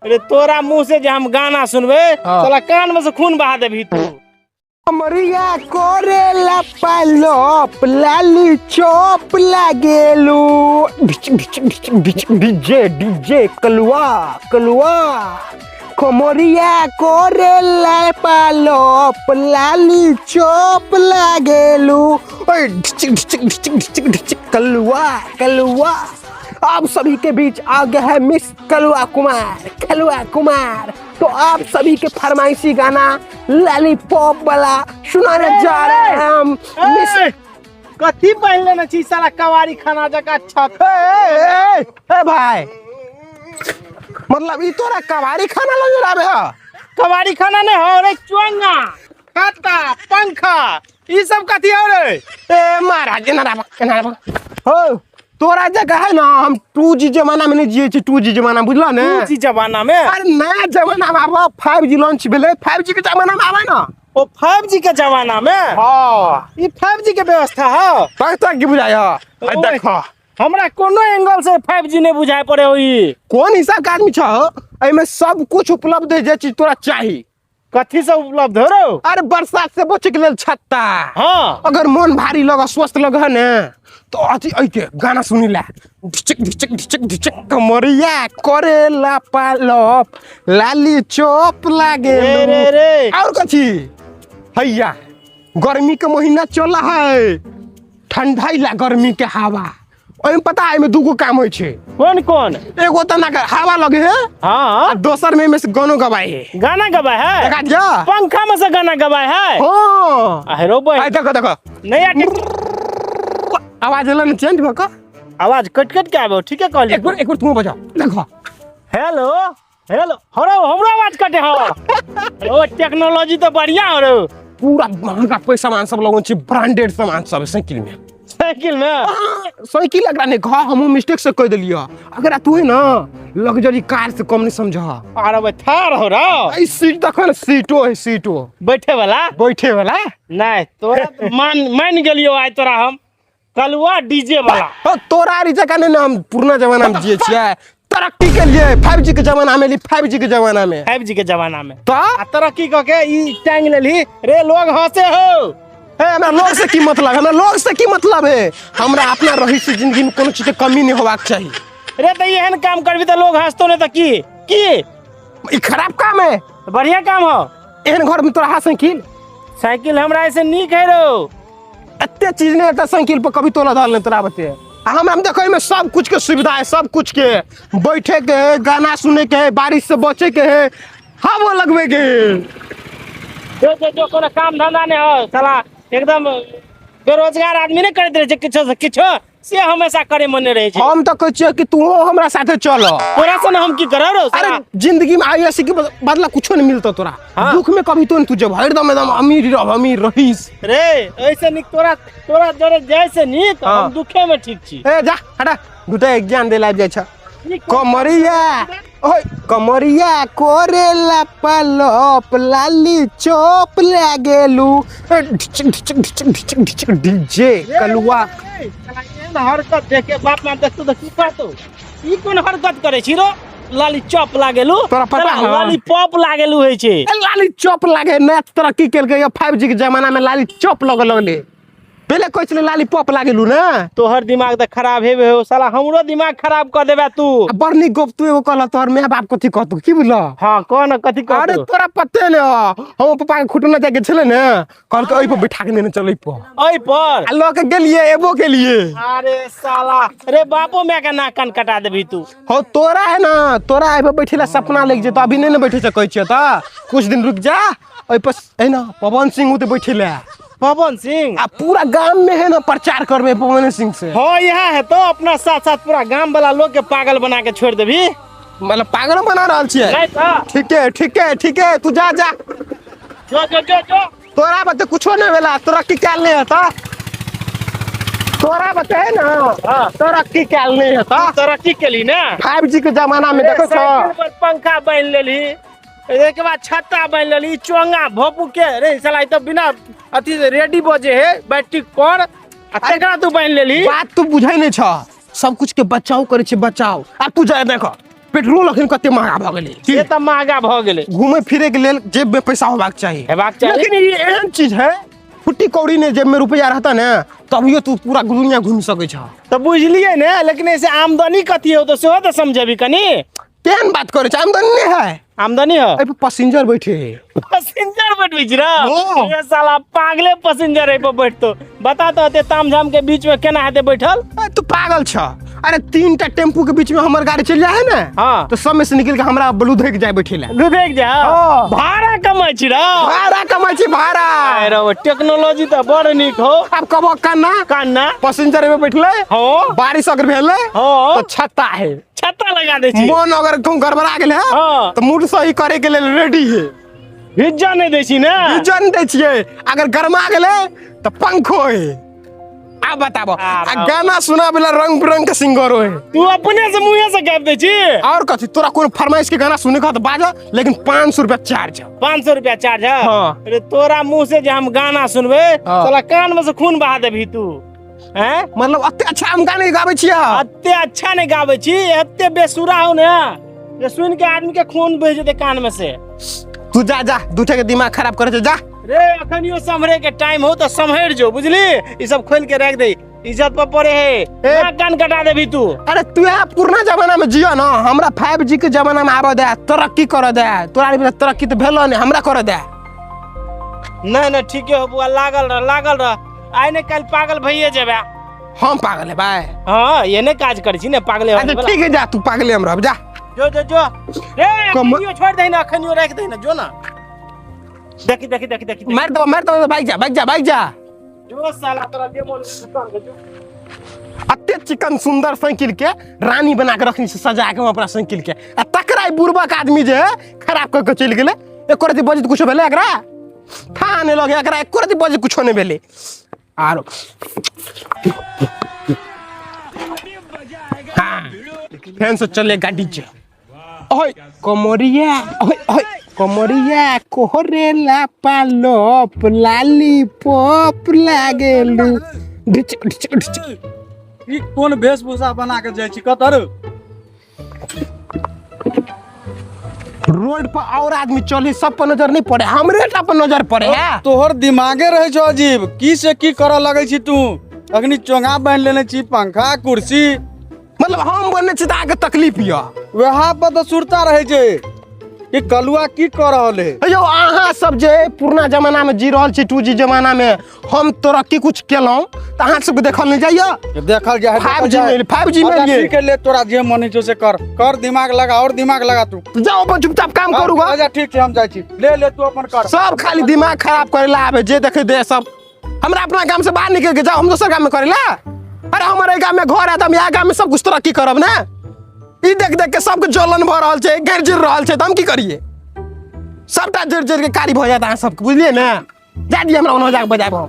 अरे तोरा मुंह से जो हम गाना सुनबे साला कान में से खून बहा देबी तू। कमरिया कोरेला पालोप लाली चोप लागेलू डीजे डीजे कलुआ कलुआ कमरिया कोरेला पालोप लाली चोप लागेलू कलुआ कलुआ। आप सभी के बीच आ गया है मिस कलुआ कुमार। तो आप सभी के फरमाइशी गाना लॉलीपॉप वाला सुनाने जा रहे हैं हम। मिस कथी पहन लेना छी साला कवारी खाना जका छत। ए भाई मतलब ई तोरा कवारी खाना लग रहा है? कवारी खाना नहीं हो रे, चुंगा खाता पंखा ये सब कथी हो रे? ए महाराज ना हो तोरा जगह है ना, हम 2G जमाना में नहीं जिए 2G जमाना बुझला ने। 2G जमाना में अरे नया जमाना में आबो 5G लॉन्च भेले, 5G के जमाना में आवे ना। ओ 5G के जमाना में हां ये 5G के व्यवस्था है। पता की बुझाया देखो हमरा कोनो एंगल से 5G नहीं बुझाए पड़े होई। कौन हिसाब का आदमी छ एमे सब कुछ उपलब्ध है जे चीज तोरा चाहिए। कथी से उपलब्ध हो रो? अरे बरसात से बचे के लिए छत्ता। हां अगर मन भारी लगा स्वस्थ लगा ने तो अति ऐके गाना सुनिला ढिचक कमरिया करेला पालोप लाली चोप लागे रे। और कथी हैया गर्मी के महीना चला है, ठंडाइला गर्मी के हवा। ओए पता है में दूगो काम होय छे। कौन कौन? एगो तना का हवा लगे है हां, दोसर में से गानो गवाए है। गाना गवाए है? देखा जा पंखा में से गाना गवाए है। हां अरे भाई आई देखो नया आवाज एलन चेंज भका, आवाज कट के आबो। ठीक है कहली एक बार तुम बजाओ देखो। हेलो हेलो हमरो आवाज कटे हो। ओ टेक्नोलॉजी तो बढ़िया हो रे। पूरा महंगा पैसा सामान सब लोगों से ब्रांडेड सामान सब साइकिल में साइकिल अगर नहीं कहा हम मिस्टेक से कह दिलियो। अगर तू है ना लग्जरी कार से कम नहीं समझ। अरे भाई थार हो रहा ई सीट देखो ना, सीटो है सीटो बैठे वाला नहीं तोरा मान गेलियो। आज तोरा हम कलुआ डीजे वाला तोरा री जगह ने हम पुराना जमाना में जिए छिए। तरक्की के लिए 5G के जमाना में 5G के जमाना में 5G के जमाना में तो तरक्की क के ई टांग लेली रे। लोग हंसे हो हमरा लोग से की मतलब, हमरा लोग से की मतलब है। हमरा अपना रही से जिंदगी में कोनो चीज के कमी नहीं होबाक चाहिए रे। तो एहन काम करबी तो लोग हंसतो नहीं तो की ई खराब काम है। बढ़िया काम हो। एहन घर में तोरा हा साइकिल हमरा ऐसे नीक है रो। एते चीज नहीं है साइकिल पर कभी तोला डाल नहीं तोरा बते। हम देखो में सब कुछ के सुविधा है, सब कुछ के बैठे के है, गाना सुने के है, बारिश से बचे के है, हवा लगवे के जो कोनो काम धंधा नहीं हो साला एकदम बेरोजगार आदमी नहीं करते रहे किछो से किछो से हमेशा करे मन रहे छे। हम तो कहै कि तू हमरा साथे चलो। तोरा से हम की करब रो? अरे जिंदगी में आई ऐसी के बदला कुछो नहीं मिलता तोरा। हाँ? दुख में कभी तो नहीं तुझे एकदम अमीर रहीस रे। ऐसे निक तोरा जरे जैसे निक हाँ? हम दुखे में ठीक छी। ए जा हटा दुटा ज्ञान देला जाय छ। कमरिया कोरेला पालोप लाली चोप लागेलू डीजे कलुआ। हरकत देखे बाप मां देखतो तो की कहतो ई कोन हरकत करे छी रो? लाली चॉप लागेलू तोरा पता है? लाली पॉप लागेलू होय छे। लाली चॉप लागे नया तरक्की केलकै 5G के जमाना में लाली चॉप लगले। पहले कोई चले लाली पॉप लागेलू ना। तोहर दिमाग तो खराब हेबे हो साला, हमरो दिमाग खराब कर देबे तू। बड़नी गोप तू एगो कहला तोहर माय बाप कथि कहतो की बुझला? हां कौन कथि कहतो? अरे तोरा पते ने हम पापा के खुटना जाके छले ने कहल के ओइ पर बैठा के ने चलै प ओइ पर आ ल के गेलिए एबो के लिए। अरे साला रे बापो मैं के नाक कान कटा देबी तू। हो तोरा है ना, तोरा एबो बैठेला सपना लग जेतो। अभी नहीं बैठे सकै छियै त कुछ दिन रुक जा। ओइ पर है ना पवन सिंह उते बैठेला। पवन सिंह आ पूरा गांव में है ना प्रचार करबे पवन सिंह से। हाँ यहाँ है तो अपना साथ साथ पूरा गांव वाला लोग के पागल बना के छोड़ देबी। मतलब पागल बना रहल छियै? नहीं तो ठीक है तू जा जो तोरा बते कुछो नहीं भेला। तोरा की काल नहीं होता तोरा बते ना। हाँ तोरा की काल नहीं होता। तरक्की केली ना 5G के जमाना में देखो साइकिल पर पंखा बांध लेली, एक बाद छत्ता बांध लेली, चोंगा भोपू के रे साला तो बिना अथी रेडी बजे है बैटरी पर तकरा तू बांध लेली। बात तू बुझै नहीं छ। सब कुछ के बचाव करे छे बचाव। आ तू जा देखो पेट्रोल अखन कते महंगा भ गेलै से तऽ महंगा भऽ गेलै घूमे फिरे के लेल जेब में पैसा होबाक चाहिए हेबाक चाही लेकिन ये एहन चीज है फुट्टी कौड़ी ने जेब में रुपया रहता ने तभियो तू पूरा दुनिया घूम सकै छ तऽ बुझलियै ने लेकिन ऐसे आमदनी कथी हो तऽ सेहो तऽ समझेबी कनी केहन बात करे छ आमदनी नहीं है आमदनी हो ए पे पैसेंजर बैठे है पैसेंजर बैठबी छी रे हाँ। ये साला पागले पैसेंजर है पर बैठतो बता तो एते तामझाम के बीच में केना हेते बैठल तू पागल छ अरे 3टा टेम्पू के बीच में हमर गाड़ी चल जाए है ना हाँ। तो सब में से निकल के हमरा बलूधे के जाए बैठे ला देख जा हाँ। भाड़ा कमाई छी रे भाड़ा कमाई छी भाड़ा अरे टेक्नोलॉजी तो बड़ नीक हो अब कबो कान्ना कान्ना पैसेंजर में बैठले हो बारिश अगर भेले हाँ। तो छत्ता है छत्ता लगा दे छी मन अगर कहूं गड़बड़ा गेल है हाँ। तो मूड सही करे के लेल रेडी है हिज्जा नहीं दै छी ने जन दै छियै अगर गरमा गेले तो पंखो है अब बताबो आ गाना सुना वाला रंग बिरंग के सिंगर है तू अपने से मुंह से गाब दे छी और कथी तोरा कोन फरमाइश के गाना सुने का तो बाजा लेकिन 500 रुपया चार्ज 500 रुपया चार्ज है हाँ। अरे तोरा मुंह से जे हम गाना सुनबे हाँ। साला कान में से खून बहा देबी तू हैं मतलब अते अच्छा हम गाना गाबै छियै अते अच्छा नहीं गावे छी एते बेसुरा हो ने जे सुन के आदमी के खून बह जेते कान में से तू जा जा दूठे के दिमाग खराब करे जा रे अखनियो संभरे के टाइम हो तो संभर जो बुझली ई सब खोल के रख दे इज्जत पर पड़े है ना कान कटा देबी तू अरे तू यहाँ पुराना जमाना में जियो ना हमरा 5G के जमाना में आबे दे तरक्की कर दे तोरा बिना तरक्की तो भेलो नहीं हमरा कर दे नहीं नहीं ठीक है बुआ लागल रह आइ ने कल पागल भइए जेबे हम पागल है भाई हाँ ये ने काज कर छी ने पागले अच्छा ठीक है जा तू पागले हम रह जा जो रे अखनियो छोड़ दे ना अखनियो रख दे ना जो ना देखी मार दो भाग जा जो साला तोरा दे मोल दुकान के जो अत्ते चिकन सुंदर साइकिल के रानी बना के रखनी से सजा के अपना साइकिल के आ तकराई बुर्बक आदमी जे खराब कर के चल गेले एको रति बजे कुछ भेले एकरा थाने लगे एकरा एको रति बजे कुछ नहीं भेले आरो हाँ फैन से चले गाड़ी जे ओए कमरिया ओए कमरिया कोहरेला पालोप लाली पॉप लागेलू डिच डिच डिच ई कोन वेशभूषा बना के जाय छी कतर रोड पर और आदमी चली सब पर नजर नहीं पड़े हमरे टा पर नजर पड़े है तोहर दिमागे रहे छो अजीब की से की करऽ लगै छी तू अखनी चोंगा बांध लेने छी पंखा कुर्सी मतलब हम बने छी त आगे तकलीफ या वहाँ पर तो सुरता रहे छे ई कलुआ की कर रहल है यो अहाँ सब जे पुराना जमाना में जी रहल छी 2G जमाना में हम तरक्की कुछ केलौं त अहाँ सब देखल नहीं जाइए देखल जाए 5G में ये ठीक है ले तोरा जे मन छो से कर दिमाग लगा और दिमाग लगा तू जाओ अपन चुपचाप काम करूगा अच्छा ठीक है हम जाय छी ले तू अपन कर सब खाली दिमाग खराब करेला आवे जे देखे दे सब हमरा अपना गांव से बाहर निकल के जाओ हम दोसर गांव में करेला अरे हमारे गांव में घर है त हम यहाँ गांव में सब कुछ तरक्की करब ना ई देख के सबके जलन भ रहल छै गिर जिर रहल छै त हम की करिए सबटा जर के कारी भ जात अहाँ सबके बुझलिए ना जा दिए हमरा ओना जाके बजाबो